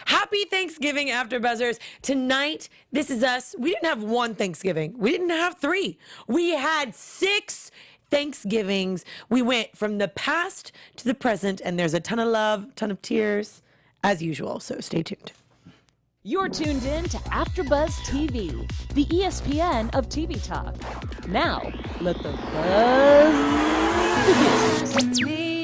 Happy Thanksgiving, AfterBuzzers. Tonight, This Is Us. We didn't have one Thanksgiving. We didn't have 3. We had 6 Thanksgivings. We went from the past to the present, and there's a ton of love, ton of tears, as usual. So stay tuned. You're tuned in to AfterBuzz TV, the ESPN of TV talk. Now, let the buzz begin.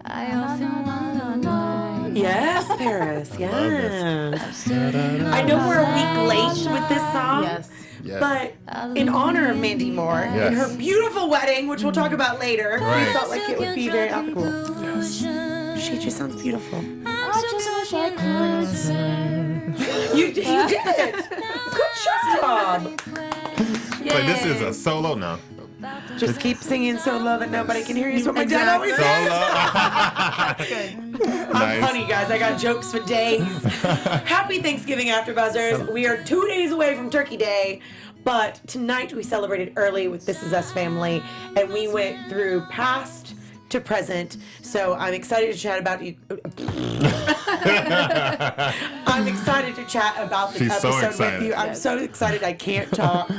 I often wonder why. Yes, Parris. Yes. I know we're a week late with this song. Yes. Yeah. But in honor of Mandy Moore and her beautiful wedding, which we'll talk about later, we felt like it would be very applicable. Yes. She just sounds beautiful. I just wish I could say. You did it. Good job. But this is a solo now. Just keep singing so low that nobody can hear you. Is what my dad always says. I'm funny, guys. I got jokes for days. Happy Thanksgiving, AfterBuzzers. We are 2 days away from Turkey Day, but tonight we celebrated early with This Is Us family, and we went through past to present. So I'm excited to chat about you. I'm excited to chat about this She's so episode excited. with you. I'm so excited I can't talk.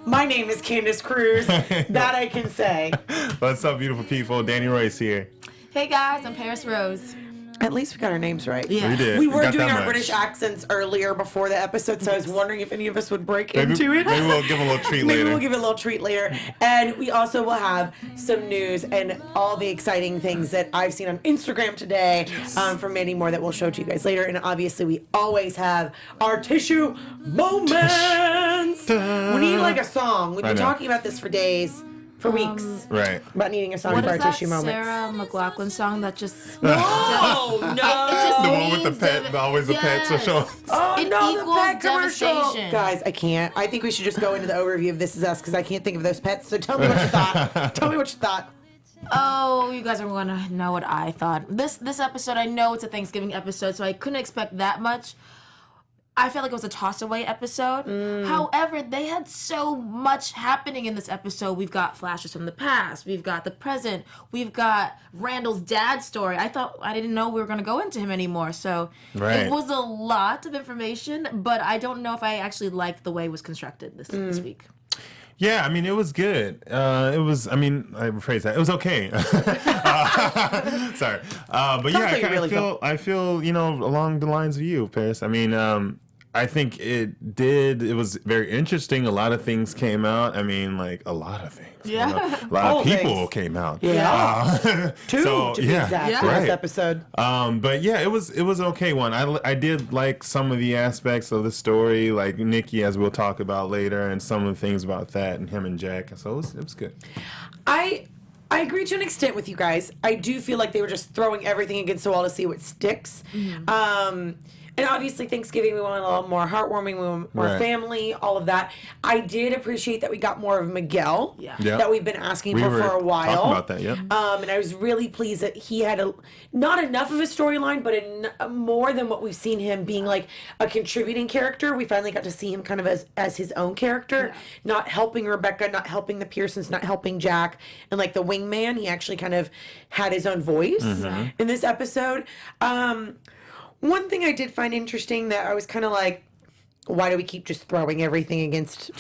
My name is Candice Cruz. That I can say. What's up, beautiful people? Danny Royce here. Hey guys, I'm Parris Rose. At least we got our names right. Yeah. We did. We were got doing that our much. British accents earlier before the episode, so I was wondering if any of us would break into it. Maybe we'll give a little treat Maybe later. we'll give it a little treat later. And we also will have some news and all the exciting things that I've seen on Instagram today from Mandy Moore that we'll show to you guys later. And obviously, we always have our tissue moments. We need like a song. We've I been know. talking about this for days, for weeks, Right. about needing a song What for our is that tissue moments. Sarah McLachlan song that just... Oh, no. It just The one with the means pet, always the pet, so yes. show. Oh, It no, the equals pet commercial. devastation. Guys, I can't. I think we should just go into the overview of This Is Us because I can't think of those pets. So tell me what you thought. Tell me what you thought. Oh, you guys are going to know what I thought. This episode, I know it's a Thanksgiving episode, so I couldn't expect that much. I felt like it was a toss-away episode. However, they had so much happening in this episode. We've got flashes from the past. We've got the present. We've got Randall's dad's story. I didn't know we were going to go into him anymore. So Right. It was a lot of information, but I don't know if I actually liked the way it was constructed this week. Yeah, I mean, it was good. I rephrase that. It was okay. Sorry. But yeah, like you really felt. I feel, along the lines of you, Parris. I mean, I think it was very interesting. A lot of things came out. I mean, like, a lot of things. Yeah. A lot All of people things. came out. Yeah. Two, so, to be yeah, exact, Yeah. for right. this episode. But yeah, it was an okay one. I did like some of the aspects of the story, like Nikki, as we'll talk about later, and some of the things about that, and him and Jack. So it was good. I agree to an extent with you guys. I do feel like they were just throwing everything against the wall to see what sticks. And obviously Thanksgiving, we want a little more heartwarming, we want more Right. family, all of that. I did appreciate that we got more of Miguel Yeah. Yeah. that we've been asking We for were a while. talking about that, yeah. And I was really pleased that he had not enough of a storyline, but more than what we've seen him being like a contributing character. We finally got to see him kind of as his own character, not helping Rebecca, not helping the Pearsons, not helping Jack, and like the wingman. He actually kind of had his own voice in this episode. One thing I did find interesting that I was kind of like, why do we keep just throwing everything into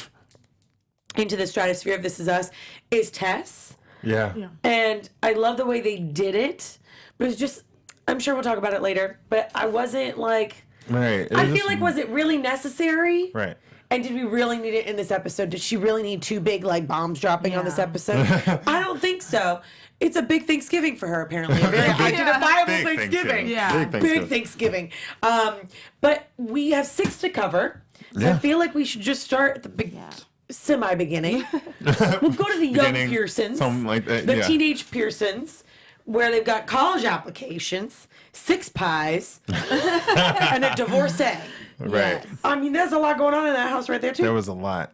the stratosphere of This Is Us, is Tess. Yeah. And I love the way they did it, but it's just, I'm sure we'll talk about it later, but I wasn't like, Right. I feel like, was it really necessary? Right. And did we really need it in this episode? Did she really need 2 big like bombs dropping on this Yeah. episode? I don't think so. It's a big Thanksgiving for her, apparently. A very identifiable Big Thanksgiving. Yeah. Big Thanksgiving. Big Thanksgiving. But we have 6 to cover. So I feel like we should just start at the semi-beginning. We'll go to the young Beginning, Pearsons. something like that, The yeah. teenage Pearsons, where they've got college applications, 6 pies, and a divorcee. Right. I mean, there's a lot going on in that house right there, too. There was a lot.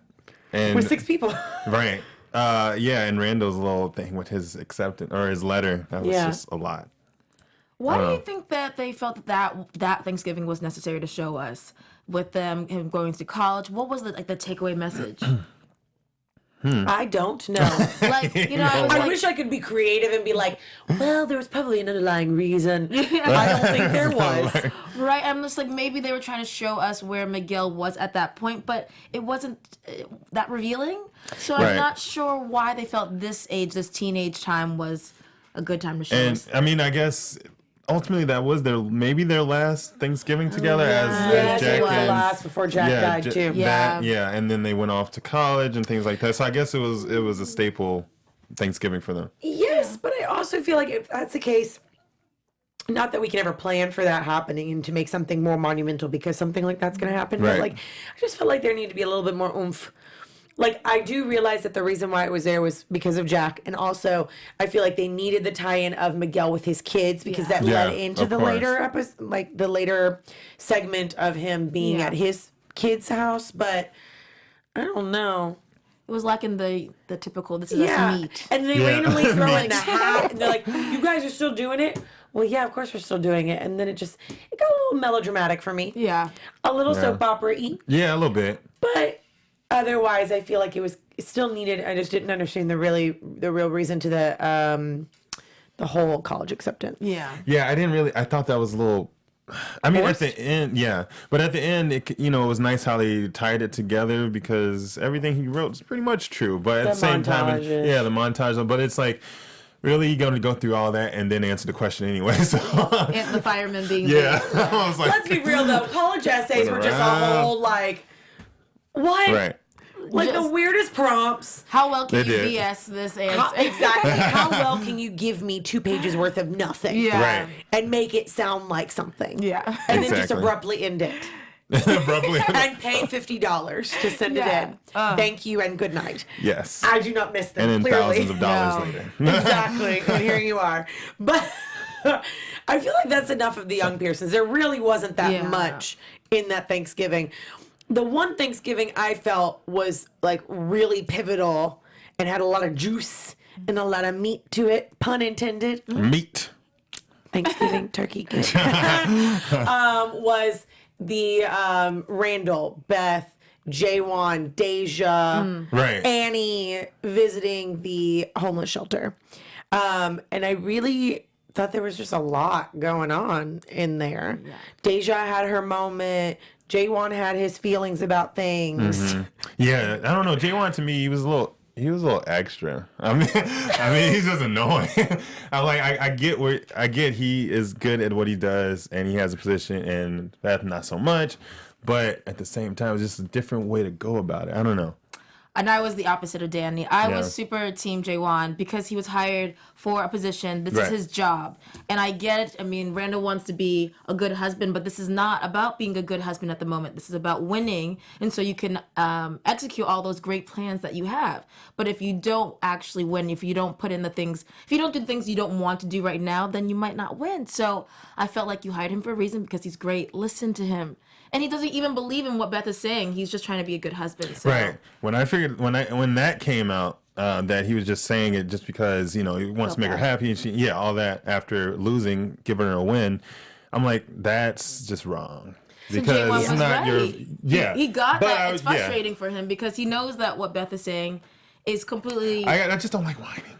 And With 6 people. Right. And Randall's little thing with his acceptance or his letter, that was just a lot. Why do you think that they felt that Thanksgiving was necessary to show us with him going to college? What was the takeaway message? I don't know. Like, you know, I was I like, wish I could be creative and be like, well, there was probably an underlying reason. I don't think there was. right? I'm just like, maybe they were trying to show us where Miguel was at that point, but it wasn't that revealing. So I'm Right. not sure why they felt this age, this teenage time was a good time to show And us. I mean, I guess ultimately that was their last Thanksgiving together Yes, Yes, as it Jack was the and last before Jack died, Ja- too. Yeah. and then they went off to college and things like that. So I guess it was a staple Thanksgiving for them. Yes, but I also feel like if that's the case, not that we can ever plan for that happening and to make something more monumental because something like that's going to happen. Right. But like, I just feel like there need to be a little bit more oomph. Like, I do realize that the reason why it was there was because of Jack, and also I feel like they needed the tie-in of Miguel with his kids because that Yeah, led into of the course. later episode, like the later segment of him being Yeah. at his kids' house. But I don't know. It was like in the typical, this is us meet. And they Yeah. randomly throw in Meat. the hat, and they're like, "You guys are still doing it?" Well, yeah, of course we're still doing it. And then it got a little melodramatic for me, Yeah. a little Yeah. soap opera-y, Yeah, a little bit. but otherwise, I feel like it still needed. I just didn't understand the real reason to the whole college acceptance. Yeah. Yeah, I thought that was a little. I mean, Forced? at the end, yeah, but at the end, it was nice how they tied it together because everything he wrote is pretty much true. But at the same time, montages. the montage. But it's like, really, you're going to go through all that and then answer the question anyway. So And the firemen being yeah, there. I was like, Let's be real though, college essays were just a Wow. whole like, what? right. Like the Just- weirdest prompts. How well can They you did. BS this How, answer? exactly. How well can you give me 2 pages worth of nothing? Yeah. Right. And make it sound like something. Yeah. And then just Exactly. abruptly end it. Abruptly. And pay $50 to send Yeah. it in. Thank you and good night. Yes. I do not miss them, And then clearly. thousands of dollars No. later. Exactly. And here you are. But I feel like that's enough of the young Pearsons. There really wasn't that Yeah. much in that Thanksgiving. The one Thanksgiving I felt was like really pivotal and had a lot of juice and a lot of meat to it, pun intended. Meat. Thanksgiving turkey cake. Was the Randall, Beth, Jaywan, Deja, Right. Annie visiting the homeless shelter. And I really thought there was just a lot going on in there. Deja had her moment. Jaywan had his feelings about things. Yeah, I don't know. Jaywan to me, he was a little extra. I mean, he's just annoying. I get he is good at what he does and he has a position, and Beth not so much. But at the same time, it's just a different way to go about it. I don't know. And I was the opposite of Danny. I Yeah. was super team Jaywan because he was hired for a position. This is Right. his job. And I get it. I mean, Randall wants to be a good husband, but this is not about being a good husband at the moment. This is about winning. And so you can execute all those great plans that you have. But if you don't actually win, if you don't put in the things, if you don't do the things you don't want to do right now, then you might not win. So I felt like you hired him for a reason because he's great. Listen to him. And he doesn't even believe in what Beth is saying. He's just trying to be a good husband. So. Right. When I figured when that came out, that he was just saying it just because he wants to make her happy and all that after losing, giving her a win. I'm like, that's just wrong. So Because Jaywan it's was not your right. He got But that. It's yeah. frustrating for him because he knows that what Beth is saying is completely. I just don't like whining.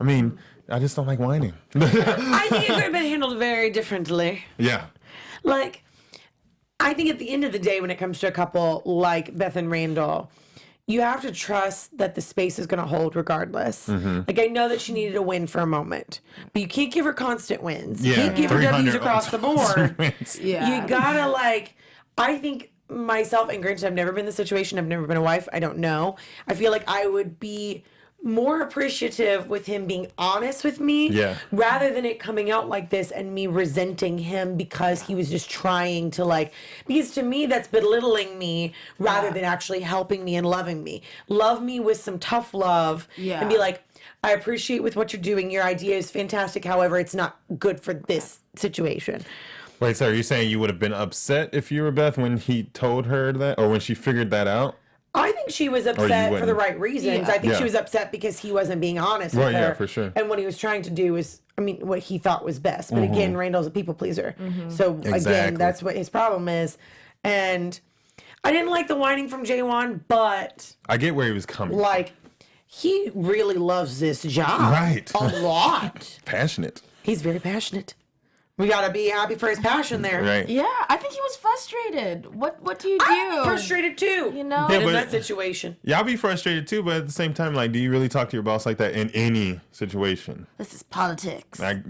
I mean, I just don't like whining. I think it could have been handled very differently. Yeah. Like, I think at the end of the day, when it comes to a couple like Beth and Randall, you have to trust that the space is going to hold regardless. Like, I know that she needed a win for a moment, but you can't give her constant wins. You Yeah. can't give her 300 W's across the board. Yeah. You gotta, I think myself, and granted, I've never been in the situation, I've never been a wife, I don't know. I feel like I would be more appreciative with him being honest with me rather than it coming out like this and me resenting him because he was just trying to because to me that's belittling me rather than actually helping me and loving me. Love me with some tough love and be like, I appreciate with what you're doing. Your idea is fantastic. However, it's not good for this situation. Wait, so are you saying you would have been upset if you were Beth when he told her that, or when she figured that out? I think she was upset for the right reasons. Yeah. I think Yeah. she was upset because he wasn't being honest with Right, her. yeah, for sure. And what he was trying to do was, what he thought was best. But again, Randall's a people pleaser. So again, Exactly. that's what his problem is. And I didn't like the whining from Jaewon, but I get where he was coming. like, he really loves this job. Right. A lot. Passionate. He's very passionate. We gotta be happy for his passion there. Right. Yeah, I think he was frustrated. What do you do? I'm frustrated too. You know? Been Yeah, in but- that situation. Yeah, I'll be frustrated too, but at the same time, like, do you really talk to your boss like that in any situation? This is politics. But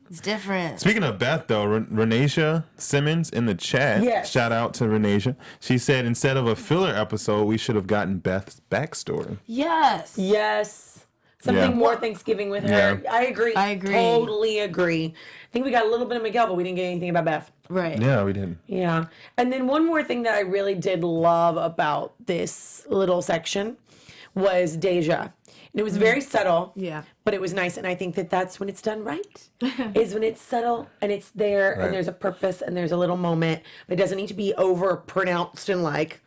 It's different. speaking of Beth, though, Renasia Simmons in the chat, Yes. shout out to Renasia. She said instead of a filler episode, we should have gotten Beth's backstory. Yes. Yes. Something Yeah. more Thanksgiving with her. Yeah. I agree. I agree. Totally agree. I think we got a little bit of Miguel, but we didn't get anything about Beth. Right. Yeah, we did. Yeah. And then one more thing that I really did love about this little section was Deja. And it was very subtle. Yeah. But it was nice. And I think that that's when it's done right, is when it's subtle and it's there Right. and there's a purpose and there's a little moment. But it doesn't need to be over pronounced and like,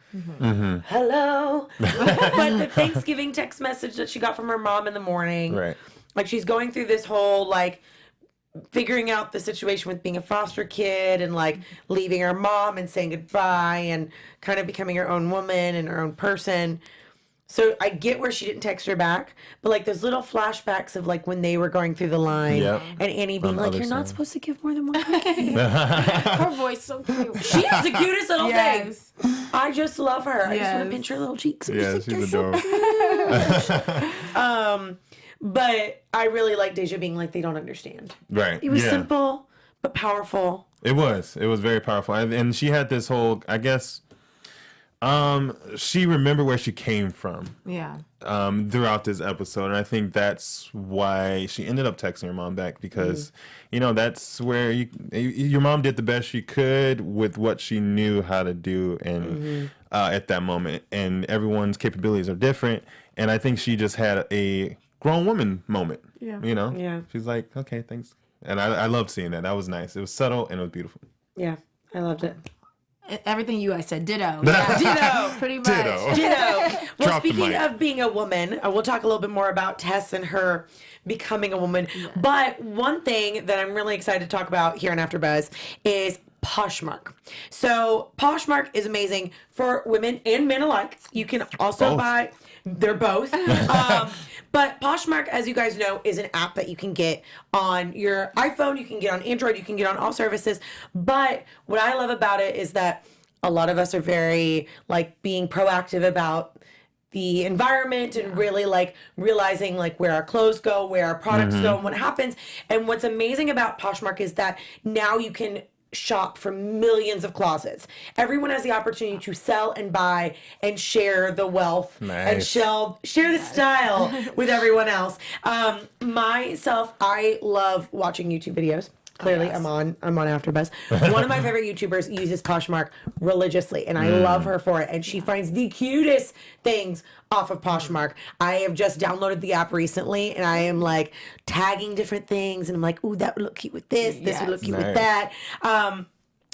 hello. But the Thanksgiving text message that she got from her mom in the morning. Right. Like she's going through this whole like figuring out the situation with being a foster kid and like leaving her mom and saying goodbye and kind of becoming her own woman and her own person. So I get where she didn't text her back, but like those little flashbacks of like when they were going through the line Yep. and Annie being On the like, other "You're not side. supposed to give more than one cookie." Her voice so cute. She's the cutest little Yes. thing. I just love her. I just want Yes. to pinch her little cheeks. I'm Yeah, just like, she's "You're so adorable. But I really like Deja being like, they don't understand. Right. It was yeah. simple but powerful. It was. It was very powerful. And she had this whole, I guess, she remembered where she came from Yeah. throughout this episode. And I think that's why she ended up texting her mom back because, you know, that's where your mom did the best she could with what she knew how to do and at that moment. And everyone's capabilities are different. And I think she just had a grown woman moment. Yeah. You know? Yeah. She's like, okay, thanks. And I loved seeing that. That was nice. It was subtle and it was beautiful. Yeah, I loved it. Everything you guys said, ditto. Yeah. Ditto. Pretty much. Ditto. Ditto. Well, Drop the speaking mic. of being a woman, we'll talk a little bit more about Tess and her becoming a woman. But one thing that I'm really excited to talk about here on AfterBuzz is Poshmark. So Poshmark is amazing for women and men alike. You can also Both. buy. They're both. But Poshmark, as you guys know, is an app that you can get on your iPhone. You can get on Android. You can get on all services. But what I love about it is that a lot of us are very like being proactive about the environment and really like realizing like where our clothes go, where our products go, and what happens. And what's amazing about Poshmark is that now you can shop from millions of closets. Everyone has the opportunity to sell and buy and share the wealth and Nice. share the style with everyone else. Myself, I love watching YouTube videos. Clearly, I'm on AfterBuzz. One of my favorite YouTubers uses Poshmark religiously, and I love her for it. And she finds the cutest things off of Poshmark. I have just downloaded the app recently, and I am like tagging different things, and I'm like, "Ooh, that would look cute with this. This would look cute with Nice. that."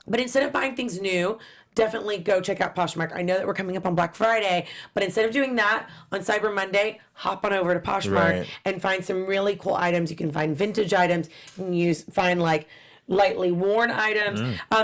But instead of buying things new, definitely go check out Poshmark. I know that we're coming up on Black Friday, but instead of doing that on Cyber Monday, hop on over to Poshmark Right. and find some really cool items. You can find vintage items. You can find like lightly worn items.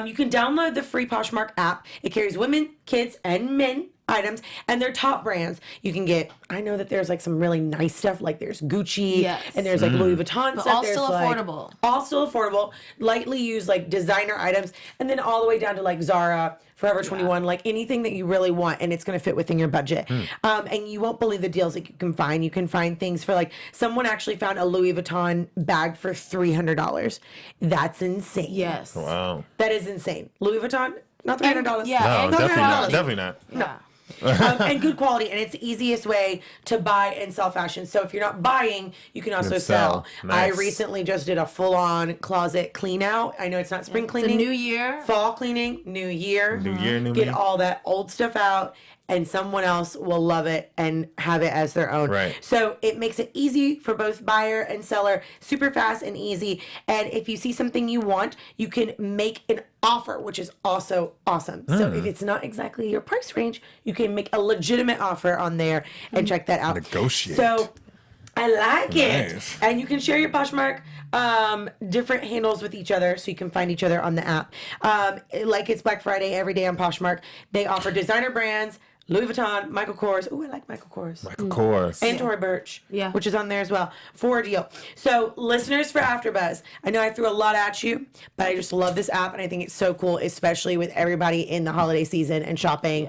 You can download the free Poshmark app. It carries women, kids, and men items, and they're top brands. You can get, I know that there's like some really nice stuff, like there's Gucci, Yes. and there's like Louis Vuitton But stuff. all There's still like- affordable. all still affordable, lightly used like designer items, and then all the way down to like Zara, Forever 21, like anything that you really want, and it's going to fit within your budget. And you won't believe the deals that you can find. You can find things for like, someone actually found a Louis Vuitton bag for $300. That's insane. Yes. Wow. That is insane. Louis Vuitton, not $300. Yeah. No, and definitely not. quality. Definitely not. Yeah. And good quality, and it's the easiest way to buy and sell fashion. So if you're not buying, you can also can sell. sell. Nice. I recently just did a full-on closet clean out. I know it's not spring It's a cleaning, new year. fall cleaning, new year. New year, new Get me. all that old stuff out, and someone else will love it and have it as their own. Right. So it makes it easy for both buyer and seller, super fast and easy. And if you see something you want, you can make an offer, which is also awesome. So if it's not exactly your price range, you can make a legitimate offer on there and check that out. Negotiate. So I like it. Nice. And you can share your Poshmark different handles with each other so you can find each other on the app. Like it's Black Friday every day on Poshmark. They offer designer brands, Louis Vuitton, Michael Kors. Ooh, I like Michael Kors. Michael Kors. And Tory Burch, Yeah. which is on there as well, for a deal. So, listeners for AfterBuzz, I know I threw a lot at you, but I just love this app, and I think it's so cool, especially with everybody in the holiday season and shopping.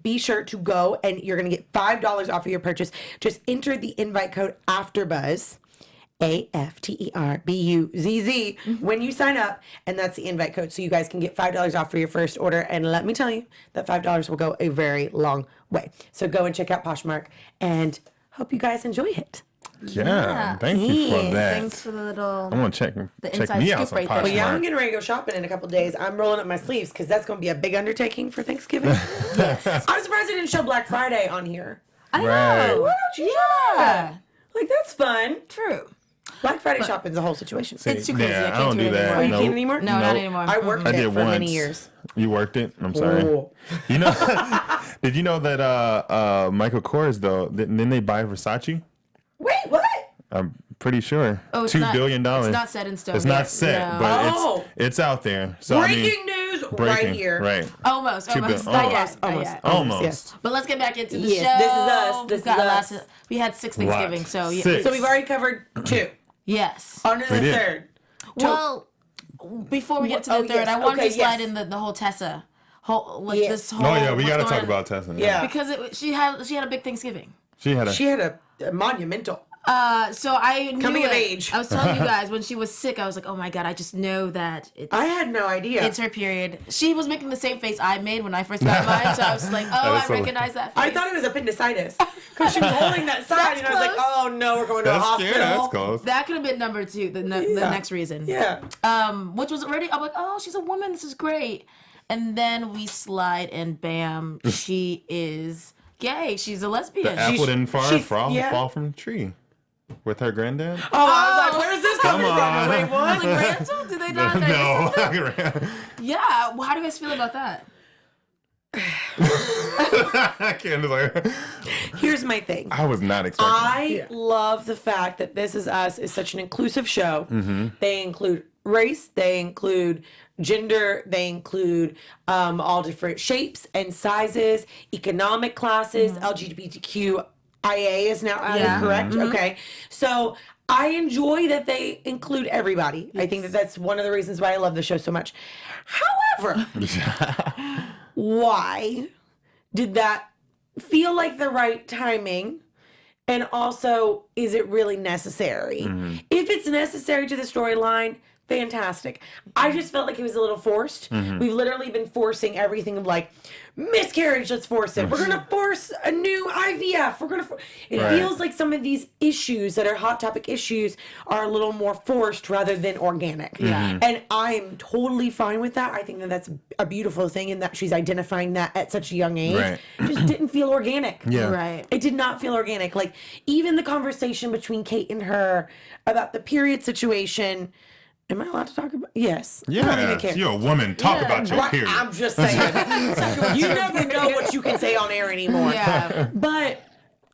Be sure to go, and you're going to get $5 off of your purchase. Just enter the invite code AfterBuzz. AfterBuzz when you sign up, and that's the invite code, so you guys can get $5 off for your first order. And let me tell you that $5 will go a very long way. So go and check out Poshmark, and hope you guys enjoy it. Yeah, thank you for that. Thanks for the little. I'm gonna check inside me scoop out some right there. Poshmark. Well, yeah, I'm getting ready to go shopping in a couple days. I'm rolling up my sleeves because that's going to be a big undertaking for Thanksgiving. I'm surprised they didn't show Black Friday on here. I Right. know. Why don't you show that? Like, that's fun. True. Black Friday shopping's a whole situation. It's too crazy. Yeah, I can't don't do it that. anymore. Oh, you Nope. can't anymore? No, not Nope. anymore. I worked I it did for once. many years. You worked it? I'm sorry. Oh. You know, did you know that Michael Kors though? Didn't they buy Versace? Wait, what? I'm pretty sure. Oh, it's $2 not- billion. It's not set in stone. It's not yet. set, No. but Oh. it's out there. So Breaking news right breaking, here. Right. Almost. $2 Almost. billion. Not yet. Not Almost. yet. Almost. Yes. But let's get back into the Yes, show. this is us. This We've got is lots us. of. We had 6 Thanksgiving, so yeah. 6. So we've already covered 2. Yes. On to the We did. third. Well, before we get to the Oh, third, yes. I wanted Okay, to slide yes. in the whole Tessa, Yes. this whole. Oh yeah, we what's gotta going talk on. about Tessa. Yeah. because she had a big Thanksgiving. She had a. She had a monumental. So I knew Coming of it. age. I was telling you guys when she was sick, I was like, oh my god, I just know that I had no idea. it's her period. She was making the same face I made when I first got mine, so I was like, oh, That is I so- recognize that face. I thought it was appendicitis because she was holding that side, and I was like, close. "Oh no, we're going to a That's hospital." yeah, that's close. that could have been number 2, the next reason. Yeah. Which was already, I'm like, oh, she's a woman, this is great. And then we slide, and bam, she is gay. She's a lesbian. The apple didn't she's- fall yeah. from the tree with her granddad. Oh, I was like, "Where's this coming Come from?" on. Wait, what? Like, Randall? Did they not? No. Yeah. Well, how do you guys feel about that? I can't. Like, Here's my thing. I was not expecting. I love the fact that This Is Us is such an inclusive show. Mm-hmm. They include race, they include gender, they include all different shapes and sizes, economic classes, LGBTQIA is now added, Yeah. correct? Okay. So I enjoy that they include everybody. I think that that's one of the reasons why I love the show so much. However, why did that feel like the right timing? And also, is it really necessary? If it's necessary to the storyline, fantastic. I just felt like it was a little forced. We've literally been forcing everything of like, miscarriage, let's force it. We're going to force a new IVF. We're going to. It Right. feels like some of these issues that are hot topic issues are a little more forced rather than organic. Yeah. And I'm totally fine with that. I think that that's a beautiful thing, and that she's identifying that at such a young age. Right. It just didn't feel organic. Yeah. Right. It did not feel organic. Like, even the conversation between Kate and her about the period situation. Am I allowed to talk about? Yes. I don't even Yeah, care. you're a woman. Talk about your Right, period. I'm just saying. You never know what you can say on air anymore. Yeah. But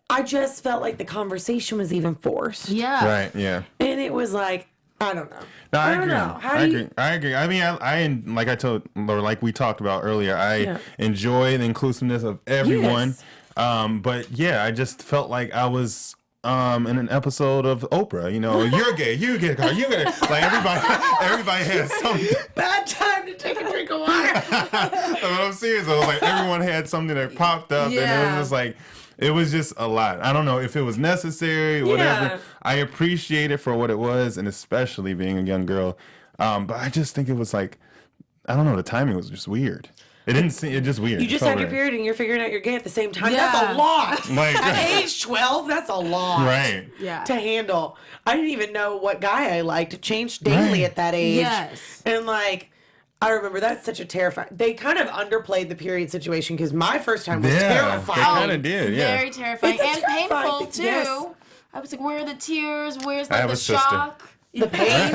I just felt like the conversation was even forced. Yeah. Right. Yeah. And it was like, I don't know. No, I don't agree. know. How I do you? agree. I agree. I mean, I like I told, or like we talked about earlier, I Yeah. enjoy the inclusiveness of everyone. Yes. But yeah, I just felt like I was in an episode of Oprah. You know, you're gay, you get car, you get like everybody had something. Bad time to take a drink of water. I'm serious. I was like, everyone had something that popped up, and it Yeah. was just like. It was just a lot. I don't know if it was necessary, whatever. Yeah. I appreciate it for what it was, and especially being a young girl. But I just think it was like, I don't know, the timing was just weird. It didn't seem, it just weird. You just It felt had your weird. period and you're figuring out you're gay at the same time. Yeah. That's a lot. Like, At age 12, that's a lot. right. Yeah. To handle. I didn't even know what guy I liked. It changed daily Right. at that age. Yes. And like, I remember that's such a terrifying. They kind of underplayed the period situation because my first time was Yeah, terrifying. they kind of did, yeah. Very terrifying It's a and terrifying painful thing, too. yes. I was like, where are the tears? Where's I like have the a sister. shock? The pain.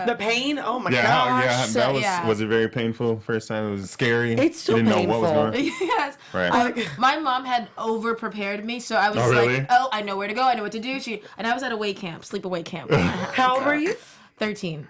The pain. Oh my gosh. That was it very painful first time? It was scary. It's still you didn't painful. know what was going on. Yes. Right. My mom had over prepared me, so I was really? like, "Oh, I know where to go. I know what to do." And I was at a sleepaway camp. How old were you? 13.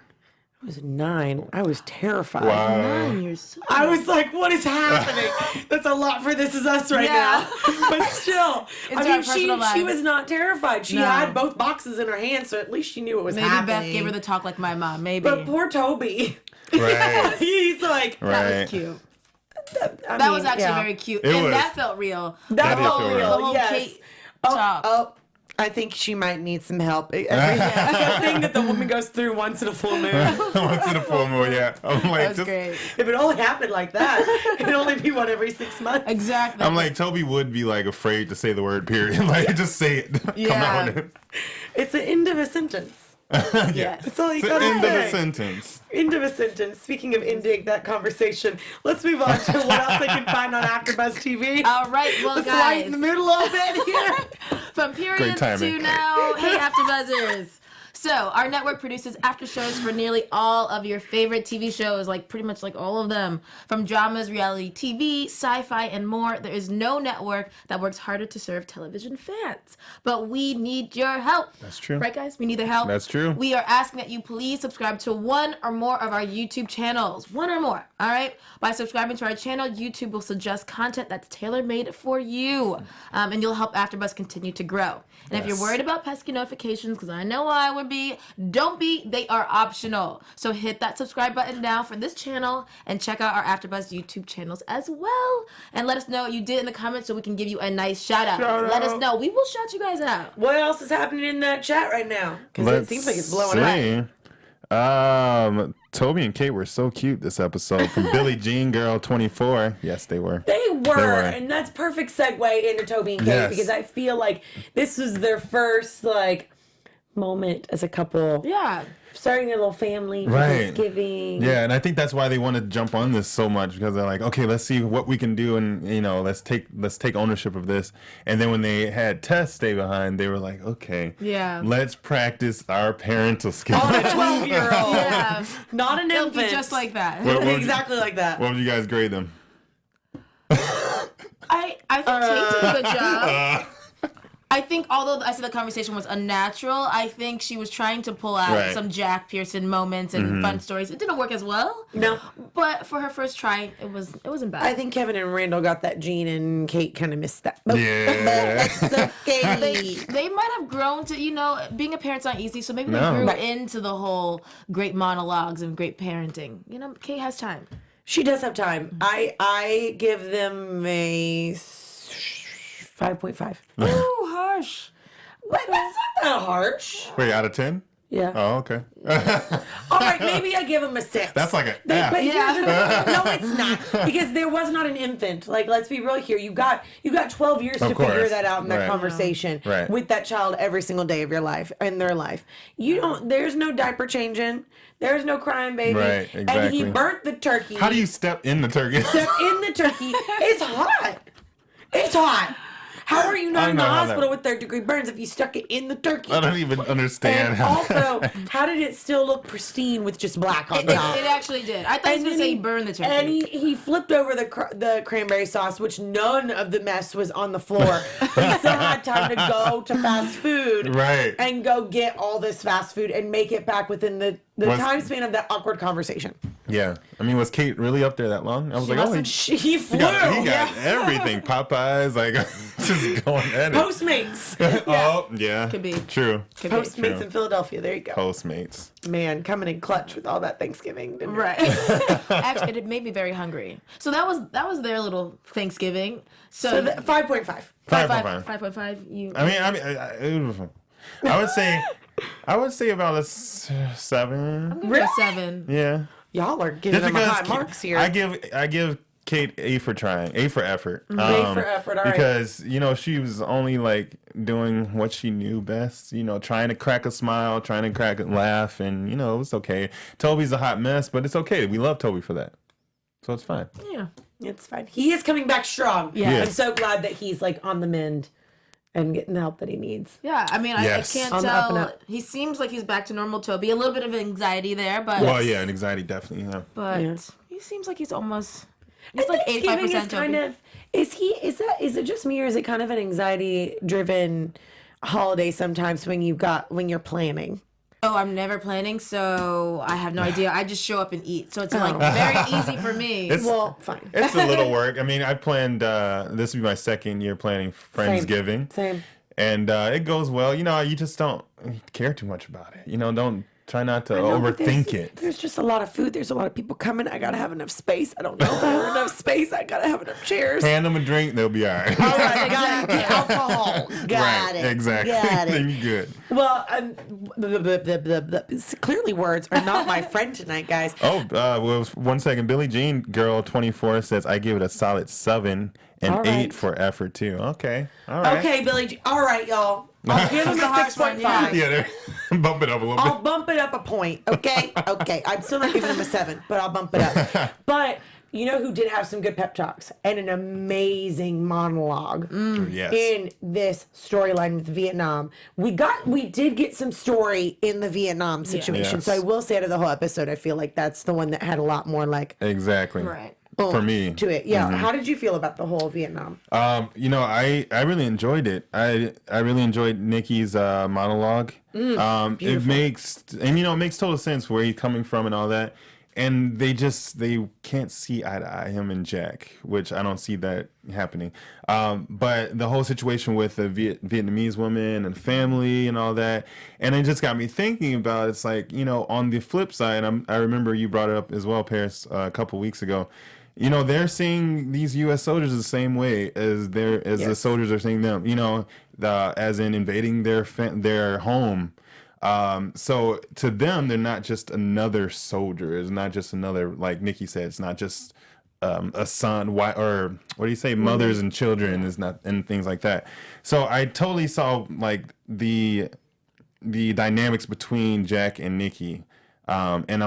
I was 9. I was terrified. Wow. 9 years. I was like, what is happening? That's a lot for This Is Us right now. But still, Into our personal she lives. was not terrified. She had both boxes in her hand, so at least she knew what was Maybe happening. Beth gave her the talk like my mom. Maybe. But poor Toby. Right. He's like, That was cute. I That mean, was actually yeah. very cute. It and was. that felt real. That did felt feel real. real. The whole Yes. Kate talk. I think she might need some help. Everything that the woman goes through once in a full moon. Once in a full moon, yeah. I'm like, That was great. If it only happened like that, it'd only be one every 6 months. Exactly. I'm like, Toby would be like afraid to say the word period. Like, just say it. Come out with it. It's the end of a sentence. Yes. That's all you It's the gotta end say. of a sentence. End of a sentence. Speaking of ending that conversation, let's move on to what else they can find on AfterBuzz TV. All right, well, Let's guys. lighten the mood a little bit here. From periods to timing. now, hey, AfterBuzzers. So, our network produces after shows for nearly all of your favorite TV shows, like pretty much like all of them. From dramas, reality TV, sci-fi, and more, there is no network that works harder to serve television fans. But we need your help. That's true. Right, guys? We need their help. That's true. We are asking that you please subscribe to one or more of our YouTube channels. One or more, all right? By subscribing to our channel, YouTube will suggest content that's tailor-made for you. And you'll help AfterBuzz continue to grow. And if you're worried about pesky notifications, because I know I would be, don't be. They are optional. So hit that subscribe button now for this channel and check out our AfterBuzz YouTube channels as well. And let us know what you did in the comments so we can give you a nice shout out. Let us know. We will shout you guys out. What else is happening in that chat right now? Because it seems like it's blowing up. Toby and Kate were so cute this episode. From Billie Jean Girl 24. Yes, they were. They were, and that's perfect segue into Toby and Kate Yes. because I feel like this was their first moment as a couple. Yeah. Starting their little family for Right. Thanksgiving. Yeah, and I think that's why they want to jump on this so much because they're like, okay, let's see what we can do, and let's take ownership of this. And then when they had Tess stay behind, they were like, okay, Yeah. let's practice our parental skills. On a 12-year-old. Yeah. Not an They'll infant. be just like that. What- exactly like that. What would you guys grade them? I think Kate did a good job. I think, although I said the conversation was unnatural, I think she was trying to pull out Right. some Jack Pearson moments and fun stories. It didn't work as well. No. But for her first try, it wasn't bad. I think Kevin and Randall got that gene, and Kate kind of missed that. Yeah. That's okay. they might have grown to, being a parent's not easy, so maybe No. they grew Right. into the whole great monologues and great parenting. Kate has time. She does have time. I give them a 5.5. Ooh, harsh. But that's not that harsh. Wait, out of 10? Yeah. Oh, okay. All right, maybe I give them a 6. That's like an But F. here's the thing. No, it's not, because there was not an infant. Like, let's be real here. You got 12 years to Of course. figure that out in that Right. conversation Right. with that child every single day of your life, in their life. There's no diaper changing. There's no crying baby. Right, And he exactly. burnt the turkey. How do you step in the turkey? Step in the turkey? It's hot. It's hot. How are you I not don't in the know how hospital that- with third-degree burns if you stuck it in the turkey? I don't even understand And how. also, how did it still look pristine with just black on top? It actually did. I thought he was going to say burn the turkey. And he flipped over the cranberry sauce, which none of the mess was on the floor. He still had time to go to fast food, Right. and go get all this fast food and make it back within the time span of that awkward conversation. Yeah. I mean, was Kate really up there that long? I was like, oh, He flew. he got everything. Popeyes, like, just going at it. Postmates. Oh, yeah. Could be. True. Could be. Postmates True. in Philadelphia. There you go. Postmates. Man, coming in clutch with all that Thanksgiving. Didn't it? Right. Actually, it made me very hungry. So that was their little Thanksgiving. So 5.5. 5.5. 5.5. You. I would say about a 7. I'm giving it Really? a 7. Yeah. Y'all are giving them high marks here. I give Kate A for trying, A for effort. A for effort, all right. Because, she was only doing what she knew best, trying to crack a smile, trying to crack a laugh, and, it was okay. Toby's a hot mess, but it's okay. We love Toby for that. So it's fine. Yeah. It's fine. He is coming back strong. Yeah. I'm so glad that he's on the mend and getting the help that he needs. Yeah, I mean, Yes. I can't On the up and tell. up. He seems like he's back to normal Toby. A little bit of anxiety there, but Well, yeah, and anxiety definitely. Yeah. but Yeah. he seems like he's almost. He's And like Thanksgiving 85% is kind Toby. of is it just me, or is it kind of an anxiety driven holiday sometimes when you're planning? Oh, I'm never planning, so I have no idea. I just show up and eat, so it's like very easy for me. It's- Well, fine. It's a little work. I mean, I planned. This will be my second year planning Friendsgiving. Same. And it goes well. You just don't care too much about it. Don't try not to No, but overthink it. There's just a lot of food. There's a lot of people coming. I gotta have enough space. I don't know if I have enough space. I gotta have enough chairs. Hand them a drink, they'll be all right. All right, I gotta get alcohol. Got Right, it. exactly. Got Then it. you good. Well, clearly words are not my friend tonight, guys. Oh, well, 1 second. Billie Jean Girl 24 says, I give it a solid 7 and All 8 right. for effort, too. Okay. All right. Okay, Billy. All right, y'all. I'll give him a the hardest one, 6.5. Yeah, there. Bump it up a little I'll bit. bump it up a point, okay? Okay. I'm still not giving him a 7, but I'll bump it up. But you know who did have some good pep talks and an amazing monologue Yes. in this storyline with Vietnam? We did get some story in the Vietnam situation. Yes. So I will say out of the whole episode, I feel like that's the one that had a lot more like Exactly. Right. For me. to it. Yeah. How did you feel about the whole Vietnam? I really enjoyed it. I really enjoyed Nikki's monologue. It makes total sense where he's coming from and all that. And they can't see eye to eye, him and Jack, which I don't see that happening. But the whole situation with the Vietnamese woman and family and all that, and it just got me thinking about, it's like, on the flip side, I remember you brought it up as well, Parris, a couple weeks ago. They're seeing these U.S. soldiers the same way as the soldiers are seeing them. As in invading their home. So to them, they're not just another soldier. It's not just another, like Nikki said, it's not just a son, or what do you say, mothers and children, is not, and things like that. So I totally saw like the dynamics between Jack and Nikki, and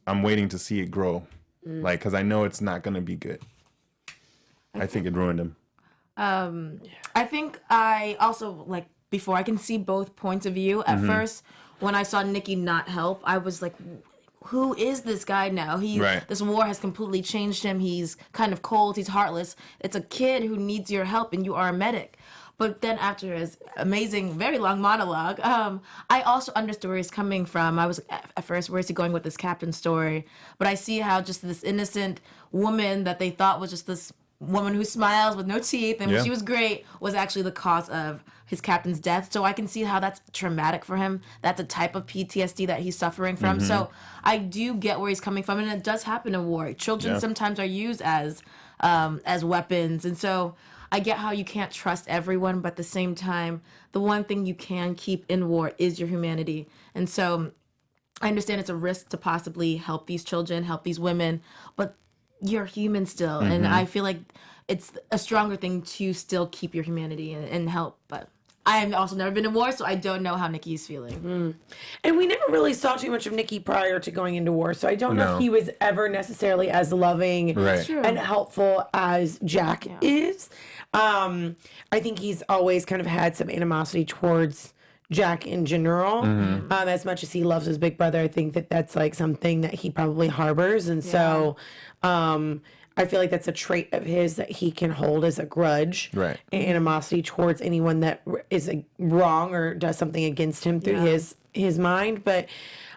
I'm waiting to see it grow, like, because I know it's not gonna be good. I think it ruined him. I think I also, like, before, I can see both points of view. At first, when I saw Nikki not help, I was like, who is this guy now? Right. This war has completely changed him. He's kind of cold. He's heartless. It's a kid who needs your help, and you are a medic. But then after his amazing, very long monologue, I also understood where he's coming from. I was at first, where is he going with this captain story? But I see how just this innocent woman that they thought was just this woman who smiles with no teeth and Yeah. she was great, was actually the cause of his captain's death. So I can see how that's traumatic for him. That's a type of PTSD that he's suffering from. So I do get where he's coming from, and it does happen in war. Children Yeah. sometimes are used as weapons, and so I get how you can't trust everyone, but at the same time, the one thing you can keep in war is your humanity. And so I understand it's a risk to possibly help these children, help these women, but you're human still. And I feel like it's a stronger thing to still keep your humanity and help. But I have also never been in war, so I don't know how Nikki's feeling. And we never really saw too much of Nikki prior to going into war, so I don't know No. if he was ever necessarily as loving Right. True. and helpful as Jack is. I think he's always kind of had some animosity towards Jack in general. As much as he loves his big brother, I think that that's like something that he probably harbors, and so I feel like that's a trait of his that he can hold as a grudge, Right. animosity towards anyone that is wrong or does something against him through his mind. But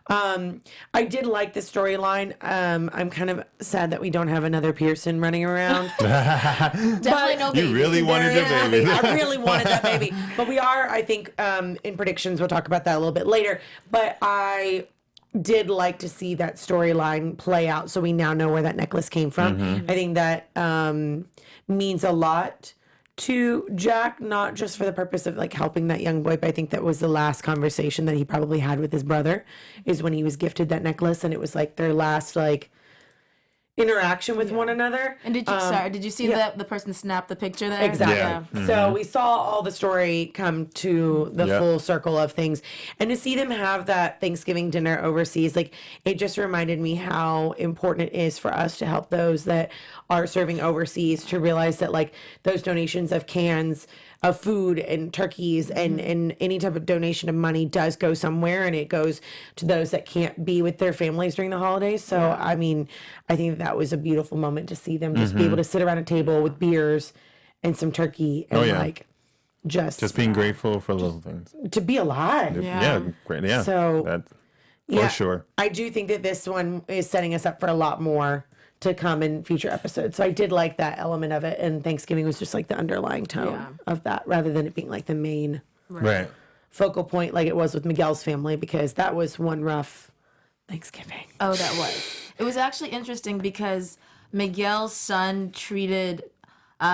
I did like the storyline. I'm kind of sad that we don't have another Pearson running around. Definitely no baby. You really wanted your Yeah, baby. I really wanted that baby. But we are, I think, in predictions, we'll talk about that a little bit later. But I did like to see that storyline play out, so we now know where that necklace came from. I think that means a lot to Jack, not just for the purpose of like helping that young boy, but I think that was the last conversation that he probably had with his brother, is when he was gifted that necklace, and it was like their last like interaction with one another. And did you see the person snap the picture there? Exactly. Yeah. So we saw all the story come to the Yep. full circle of things. And to see them have that Thanksgiving dinner overseas, like, it just reminded me how important it is for us to help those that are serving overseas, to realize that like those donations of cans of food and turkeys and any type of donation of money does go somewhere, and it goes to those that can't be with their families during the holidays. So, I mean, I think that was a beautiful moment to see them just be able to sit around a table with beers and some turkey and like just being grateful for little things. To be alive. Yeah, great. Yeah. So, that's for sure. I do think that this one is setting us up for a lot more to come in future episodes. So I did like that element of it, and Thanksgiving was just like the underlying tone of that rather than it being like the main Right. focal point like it was with Miguel's family, because that was one rough Thanksgiving. Oh, that was. It was actually interesting because Miguel's son treated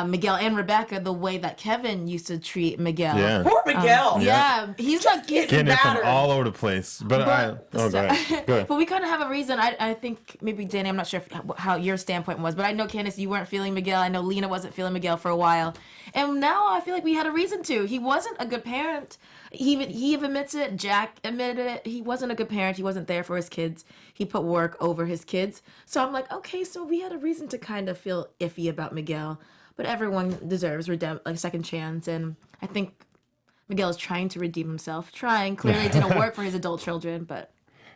Miguel and Rebecca the way that Kevin used to treat Miguel. Yeah. Poor Miguel. Yeah, he's like Getting it from battered. all over the place. But go ahead. Go ahead. But we kind of have a reason. I think maybe Danny, I'm not sure how your standpoint was, but I know Candice, you weren't feeling Miguel. I know Lena wasn't feeling Miguel for a while, and now I feel like we had a reason to. He wasn't a good parent. He even admits it. Jack admitted it. He wasn't a good parent. He wasn't there for his kids. He put work over his kids. So I'm like, okay, so we had a reason to kind of feel iffy about Miguel. But everyone deserves a second chance, and I think Miguel is trying to redeem himself. Clearly it didn't work for his adult children, but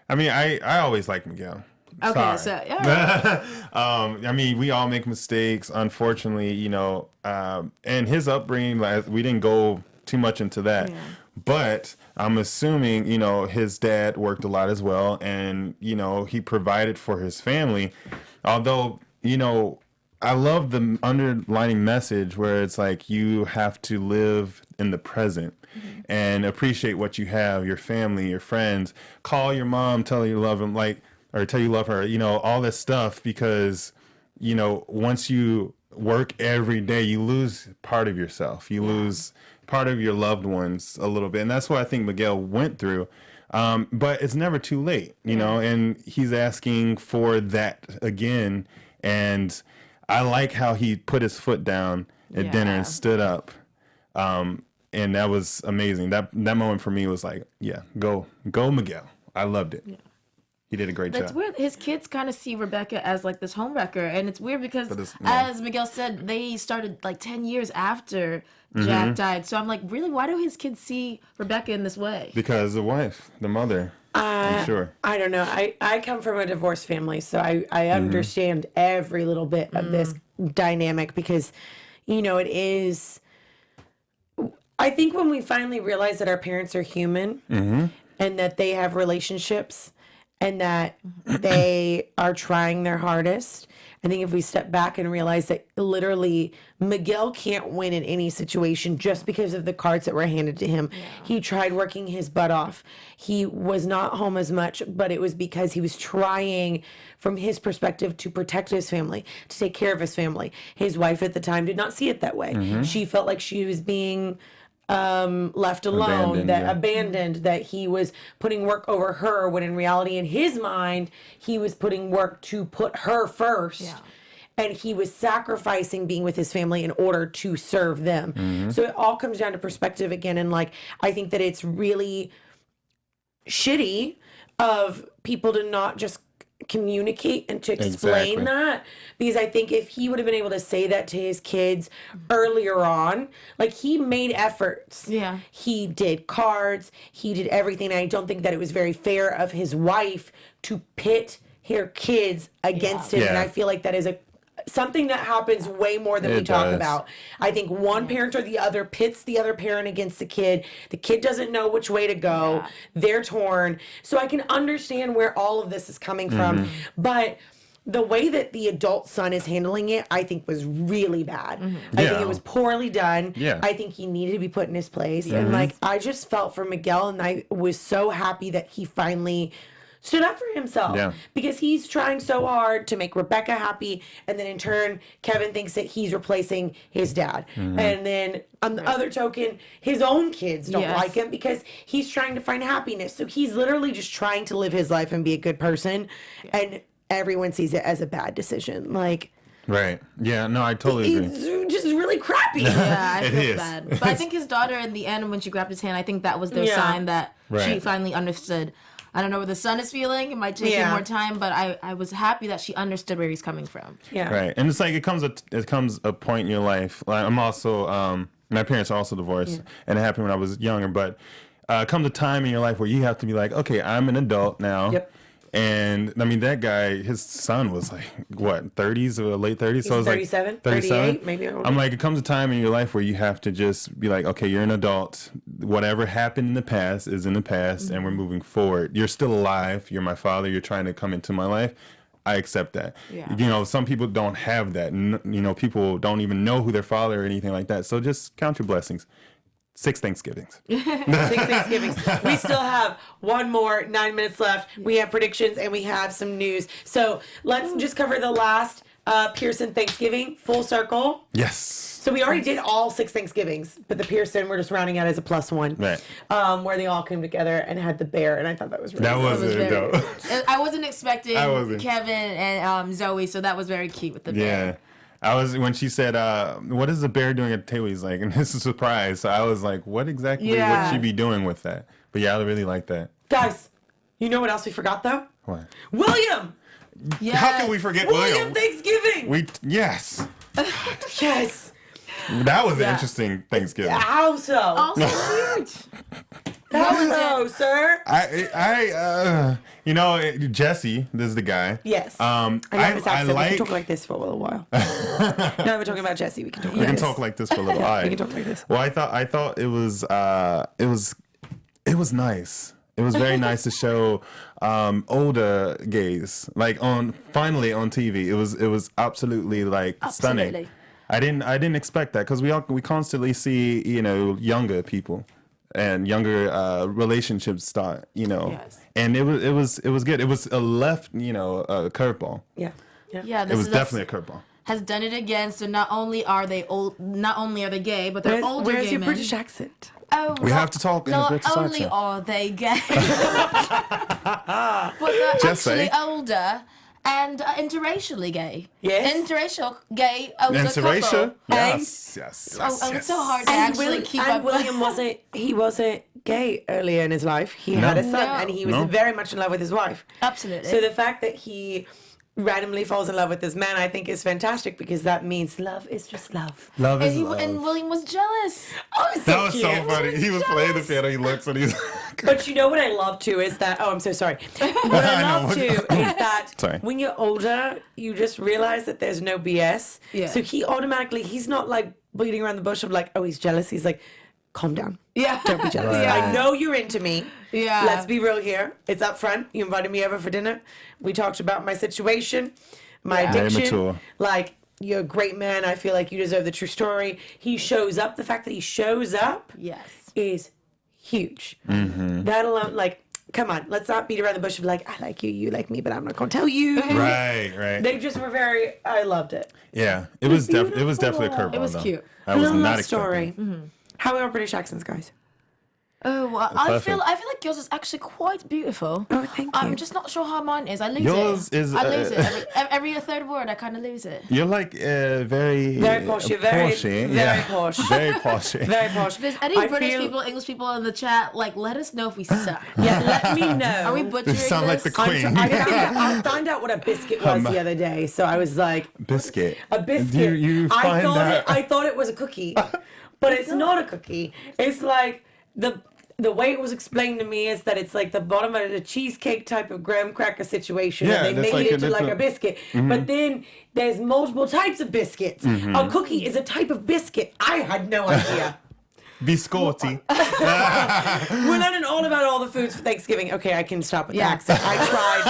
I mean, I always like Miguel. okay, Sorry. so yeah. I mean, we all make mistakes, unfortunately, you know. And his upbringing, like, we didn't go too much into that. Yeah. But I'm assuming, you know, his dad worked a lot as well, and, you know, he provided for his family. Although, you know, I love the underlining message where it's like you have to live in the present and appreciate what you have, your family, your friends. Call your mom, tell her you love him, or tell you love her, you know, all this stuff, because, you know, once you work every day, you lose part of yourself. You lose part of your loved ones a little bit. And that's what I think Miguel went through. But it's never too late, you know, and he's asking for that again. And I like how he put his foot down at dinner and stood up. And that was amazing. That moment for me was like, go Miguel. I loved it. Yeah. He did a great job. That's weird. His kids kind of see Rebecca as like this homewrecker, and it's weird because, as Miguel said, they started like 10 years after Jack died. So I'm like, really, why do his kids see Rebecca in this way? Because the wife, the mother. I'm sure. I don't know. I come from a divorced family, so I understand every little bit of this dynamic, because, you know, it is. I think when we finally realize that our parents are human and that they have relationships and that they are trying their hardest, I think if we step back and realize that literally Miguel can't win in any situation just because of the cards that were handed to him. Yeah. He tried working his butt off. He was not home as much, but it was because he was trying, from his perspective, to protect his family, to take care of his family. His wife at the time did not see it that way. She felt like she was being left alone, abandoned, that he was putting work over her, when in reality, in his mind, he was putting work to put her first. Yeah. And he was sacrificing being with his family in order to serve them. So it all comes down to perspective again. And like, I think that it's really shitty of people to not just communicate and to explain that, because I think if he would have been able to say that to his kids earlier on, like, he made efforts. Yeah, he did cards, he did everything. And I don't think that it was very fair of his wife to pit her kids against him. And I feel like that is something that happens way more than we talk about. I think one parent or the other pits the other parent against the kid. The kid doesn't know which way to go. Yeah. They're torn. So I can understand where all of this is coming from. But the way that the adult son is handling it, I think, was really bad. I think it was poorly done. I think he needed to be put in his place. And like, I just felt for Miguel, and I was so happy that he finally stood up for himself, because he's trying so hard to make Rebecca happy, and then in turn Kevin thinks that he's replacing his dad, and then on the other token, his own kids don't like him because he's trying to find happiness. So he's literally just trying to live his life and be a good person, and everyone sees it as a bad decision. Like, right. Yeah, no, I totally agree. It's just really crappy. Yeah, I feel bad. But I think his daughter, in the end, when she grabbed his hand, I think that was their sign that she finally understood. I don't know what the son is feeling. It might take him more time, but I was happy that she understood where he's coming from. Yeah. Right. And it's like it comes a point in your life. Like, I'm also My parents are also divorced, and it happened when I was younger. But comes a time in your life where you have to be like, okay, I'm an adult now. Yep. And I mean, that guy, his son was like, what, 30s or late 30s? So it was 37, like 38, maybe. I'm like, it comes a time in your life where you have to just be like, okay, you're an adult. Whatever happened in the past is in the past, and we're moving forward. You're still alive. You're my father. You're trying to come into my life. I accept that. Yeah. You know, some people don't have that. You know, people don't even know who their father or anything like that. So just count your blessings. 6 Thanksgivings. 6 Thanksgivings. We still have one more, 9 minutes left. We have predictions and we have some news. So let's just cover the last Pearson Thanksgiving, full circle. Yes. So we already did all 6 Thanksgivings, but the Pearson we're just rounding out as a +1. Right. Where they all came together and had the bear, and I thought that was really That cool. was very dope. I wasn't expecting I wasn't. Kevin and Zoe, so that was very cute with the bear. Yeah. I was, when she said, what is the bear doing at the table? He's like, and this is a surprise. So I was like, what exactly would she be doing with that? But yeah, I really like that. Guys, you know what else we forgot though? What? William! Yes. How can we forget William William? Thanksgiving! Yes. Yes! That was an interesting Thanksgiving. How so? Also cute. How so, sir? You know, Jesse, this is the guy. Yes. I love his accent. We like. can talk like this for a little while. Now that we're talking about Jesse, we can talk like We can this. talk like this for a little while. We can talk like this. Well, I thought it was nice. It was very nice to show older gays finally on TV. It was absolutely stunning. Absolutely. I didn't expect that because we constantly see younger people and younger relationships start Yes. and it was good. It was a left a curveball. Yeah. Yeah, It was definitely a curveball. has done it again. So not only are they gay, but they're older Where's gay your men. British accent? Oh, We have to talk in a Not British only accent. are they gay, but they're Just actually say. older and interracially gay. Yes. Interracial gay older Interracial? couple. Yes. It's so hard to And, actually keep and up. William wasn't gay earlier in his life. He had a son, No. and he was No. very much in love with his wife. Absolutely. So the fact that he randomly falls in love with this man, I think, is fantastic because that means love is just love. Love is and, love. and William was jealous. Oh, it's That so was cute. so funny. He was playing the piano. He looks and he's. But you know what I love too is that I'm so sorry. What I I know. love too is that Sorry. when you're older, you just realize that there's no BS. Yeah. So he's not like beating around the bush of like, oh, he's jealous. He's like, calm down. Yeah. Don't be jealous. Right. I know you're into me. Yeah. Let's be real here. It's up front. You invited me over for dinner. We talked about my situation, my Yeah. Very addiction. mature. Like, you're a great man. I feel like you deserve the true story. He shows up. The fact that he shows up Yes. is huge. Mm-hmm. That alone, like, come on, let's not beat around the bush of like, I like you, you like me, but I'm not gonna tell you. Right. They just were very. I loved it. Yeah. It was definitely a curveball. It was though. cute. I was Little not love expecting. story. How are our British accents, guys? Oh, well, I perfect. feel like yours is actually quite beautiful. Oh, thank you. I'm just not sure how mine is. I lose Yours it. is, I lose it. Every third word, I kind of lose it. You're like very Very poshy, very posh. Very poshy. Very posh. If there's any I British feel- people, English people in the chat, like, let us know if we suck. Yeah, let me know. Are we butchering You sound like this? the queen. I found out what a biscuit was the other day, so I was like, Biscuit. a biscuit. You I find thought that? I thought it was a cookie, but it's not a cookie. It's like the way it was explained to me is that it's like the bottom of a cheesecake type of graham cracker situation, Yeah, and they that's made like it a into like a different- biscuit. But then there's multiple types of biscuits. A cookie is a type of biscuit. I had no idea. Biscotti. We're learning all about all the foods for Thanksgiving. Okay, I can stop with the accent. I tried.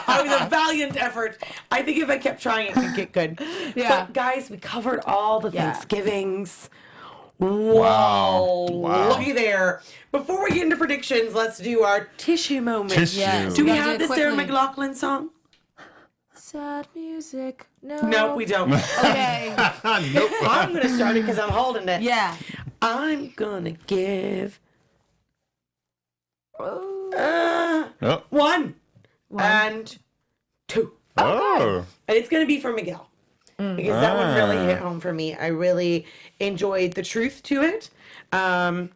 I was a valiant effort. I think if I kept trying, it could get good. Yeah. But guys, we covered all the Yeah. Thanksgivings. Wow. Looky there. Before we get into predictions, let's do our tissue moment. Tissue. Yes. Do we Gotta have do the it Sarah quickly. McLachlan song? Sad music. No. No, we don't. Okay. Nope. I'm going to start it because I'm holding it. Yeah. I'm going to give Oh. one and two. Oh. And it's going to be for Miguel. Because that one really hit home for me. I really enjoyed the truth to it. And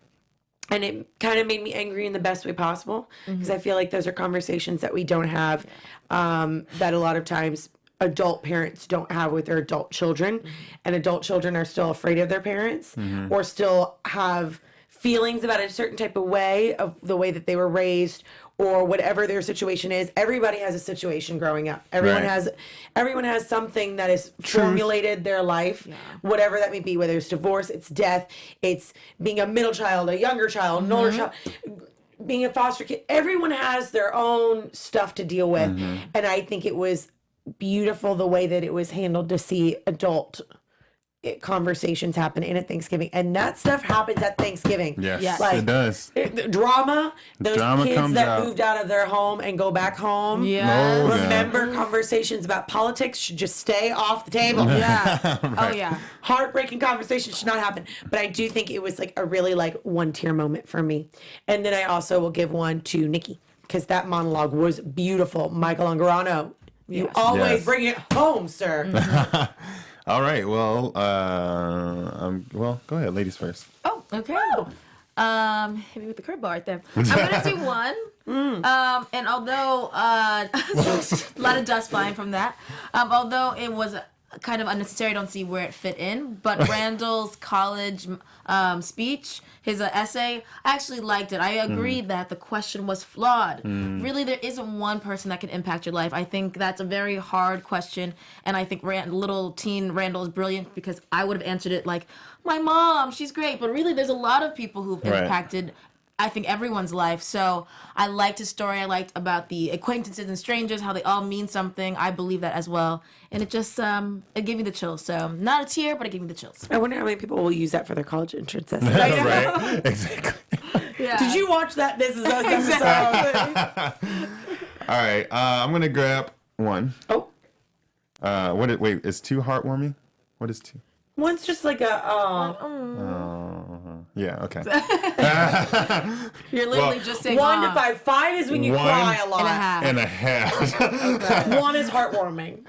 it kind of made me angry in the best way possible. Because I feel like those are conversations that we don't have. That a lot of times adult parents don't have with their adult children, and adult children are still afraid of their parents or still have feelings about a certain type of way of the way that they were raised or whatever their situation is. Everybody has a situation growing up. Everyone has something that has formulated their life, whatever that may be, whether it's divorce, it's death, it's being a middle child, a younger child, an older child, being a foster kid. Everyone has their own stuff to deal with. And I think it was beautiful the way that it was handled to see adult conversations happen in a Thanksgiving, and that stuff happens at Thanksgiving. Yes, like, it does. The drama, those kids that moved out of their home and go back home. Remember, conversations about politics should just stay off the table. Oh yeah, heartbreaking conversations should not happen. But I do think it was like a really like one tear moment for me. And then I also will give one to Nikki, because that monologue was beautiful. Michael Angarano, you always bring it home, sir. All right. Well, well, go ahead, ladies first. Oh, okay. Hit me with the curveball right there. I'm gonna do one. And although a lot of dust flying from that, although it was kind of unnecessary, I don't see where it fit in. But Randall's college speech, his essay, I actually liked it. I agree that the question was flawed. Really, there isn't one person that can impact your life. I think that's a very hard question, and I think little teen Randall is brilliant, because I would have answered it like, my mom, she's great. But really, there's a lot of people who've impacted, I think, everyone's life. So I liked his story. I liked about the acquaintances and strangers, how they all mean something. I believe that as well. And it just, it gave me the chills. So not a tear, but it gave me the chills. I wonder how many people will use that for their college entrance essay. Right? Exactly. Yeah. Did you watch that This Is Us episode? All right. I'm going to grab one. Oh. Wait, is two heartwarming? What is two? One's just like a, yeah, okay. You're literally just saying 1 to 5. 5 is when you cry a lot. and a half. And a half. 1 is heartwarming.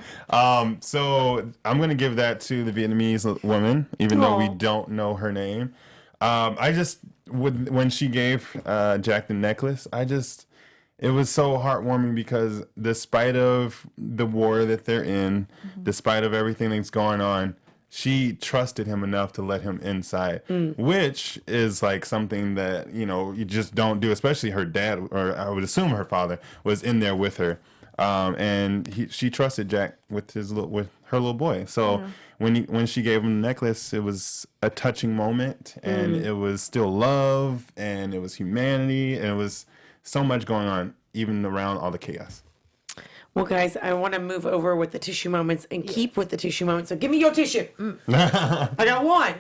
So I'm gonna give that to the Vietnamese woman, even though we don't know her name. I just when she gave Jack the necklace, it was so heartwarming, because despite of the war that they're in, despite of everything that's going on, she trusted him enough to let him inside, which is like something that, you just don't do, especially her dad, or I would assume her father, was in there with her. And she trusted Jack with her little boy. So when she gave him the necklace, it was a touching moment, and it was still love, and it was humanity, and it was so much going on, even around all the chaos. Well, guys, I want to move over with the tissue moments and keep with the tissue moments. So give me your tissue. I got 1,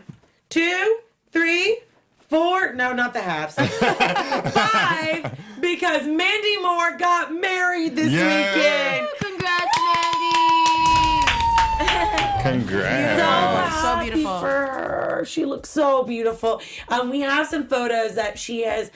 2, 3, 4. No, not the halves. 5, because Mandy Moore got married this weekend. Congrats, Mandy! Congrats. So beautiful for her. She looks so beautiful. We have some photos that she has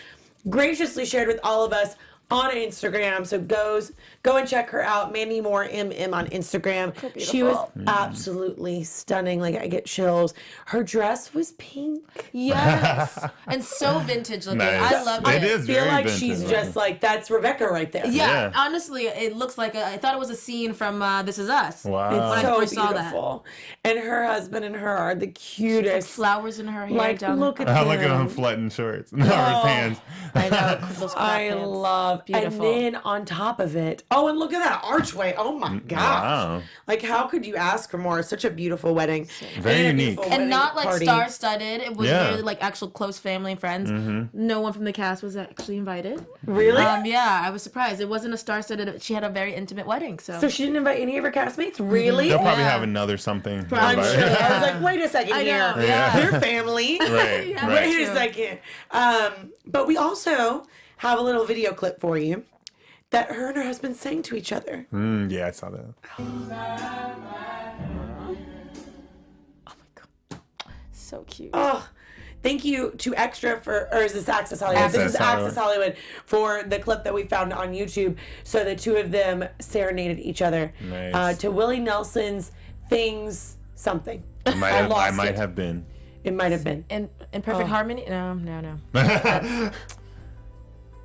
graciously shared with all of us on Instagram, so go and check her out, Mandy Moore MM on Instagram. She was absolutely stunning. Like, I get chills. Her dress was pink. Yes, and so vintage looking. Nice. I love it. It is I feel very like vintage she's looking. just like, that's Rebecca right there. Yeah, honestly, it looks like I thought it was a scene from This Is Us. Wow. It's When I so first saw beautiful. And her husband and her are the cutest. Flowers in her hair. Like, down look at I them. look at him flattening shorts. No, his hands. I know. Those crop I pants. love, Beautiful. and then on top of it, and look at that archway. Oh my gosh. Wow. Like, how could you ask for more? Such a beautiful wedding. Very And a unique. beautiful And wedding not like party. star-studded. It was Yeah. really like actual close family and friends. No one from the cast was actually invited. Really? Yeah, I was surprised. It wasn't a star-studded. She had a very intimate wedding. So she didn't invite any of her castmates? Really? They'll probably Yeah. have another something. I'm Right. sure. I was like, wait a second I here. know, yeah. They're family. Right. Yeah. Right. Wait a second. But we also have a little video clip for you that her and her husband sang to each other. Yeah, I saw that. so cute. Oh, thank you to Extra or is this Access Hollywood? This is Access Hollywood. Access Hollywood for the clip that we found on YouTube. So the two of them serenaded each other Nice. to Willie Nelson's Things Something. I might have been. It might have been. In perfect harmony? No.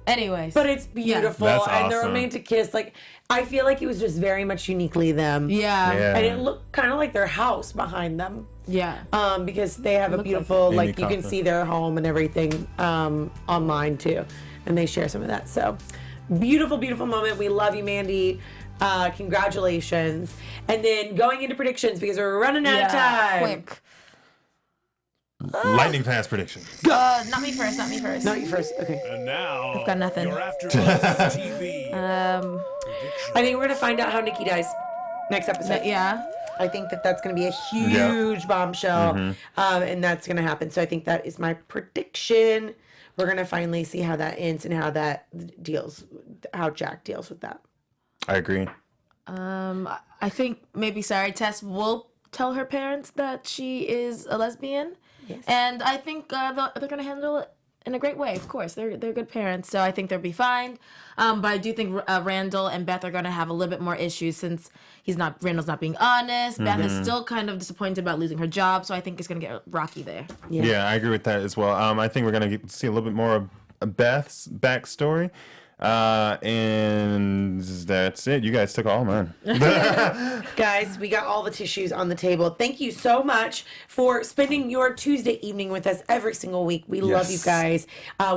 Anyways. But it's beautiful, That's and the awesome. romantic kiss, like, I feel like it was just very much uniquely them. Yeah. And it looked kind of like their house behind them. Yeah. Because they have a Looks beautiful, Amy like, you can Coffin. see their home and everything online too, and they share some of that. So, beautiful, beautiful moment. We love you, Mandy. Congratulations. And then going into predictions because we're running out of time. Quick. Lightning fast predictions. Not me first. Not me first. Not you first. Okay. And now, I've got nothing. your AfterBuzz TV. I think we're gonna find out how Nikki dies next episode. Yeah. I think that that's going to be a huge bombshell, and that's going to happen. So I think that is my prediction. We're going to finally see how that ends and how that deals, how Jack deals with that. I agree. I think maybe Tess will tell her parents that she is a lesbian. Yes. And I think they're going to handle it in a great way. Of course, they're good parents, so I think they'll be fine. But I do think Randall and Beth are going to have a little bit more issues since Randall's not being honest. Beth is still kind of disappointed about losing her job, so I think it's going to get rocky there. Yeah, I agree with that as well. I think we're gonna see a little bit more of Beth's backstory. And that's it. You guys took all mine. Guys, we got all the tissues on the table. Thank you so much for spending your Tuesday evening with us every single week. We love you guys.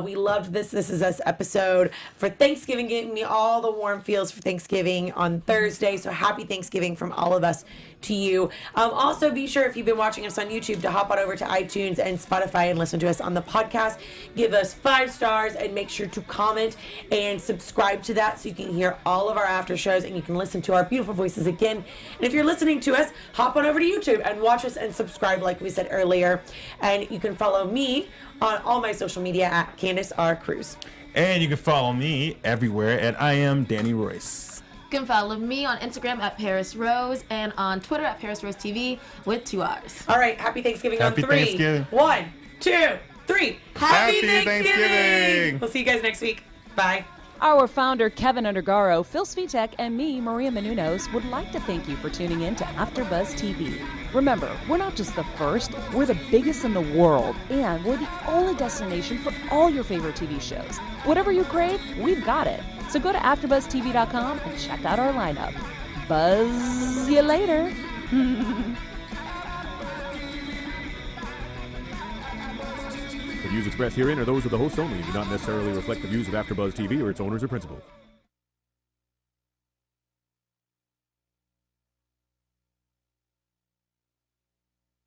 We loved this This Is Us episode for Thanksgiving, giving me all the warm feels for Thanksgiving on Thursday. So happy Thanksgiving from all of us to you. Also, be sure if you've been watching us on YouTube to hop on over to iTunes and Spotify and listen to us on the podcast. Give us 5 stars and make sure to comment and subscribe to that so you can hear all of our after shows and you can listen to our beautiful voices again. And if you're listening to us, hop on over to YouTube and watch us and subscribe like we said earlier. And you can follow me on all my social media at Candice R. Cruz. And you can follow me everywhere at I am Danny Royce. You can follow me on Instagram at Paris Rose and on Twitter at Paris Rose TV with 2 R's. All right, happy Thanksgiving Happy on 3. Thanksgiving. 1, 2, 3. Happy Thanksgiving. We'll see you guys next week. Bye. Our founder, Kevin Undergaro, Phil Svitek, and me, Maria Menounos, would like to thank you for tuning in to AfterBuzz TV. Remember, we're not just the first, we're the biggest in the world, and we're the only destination for all your favorite TV shows. Whatever you crave, we've got it. So go to AfterBuzzTV.com and check out our lineup. Buzz you later. The views expressed herein are those of the hosts only and do not necessarily reflect the views of AfterBuzz TV or its owners or principals.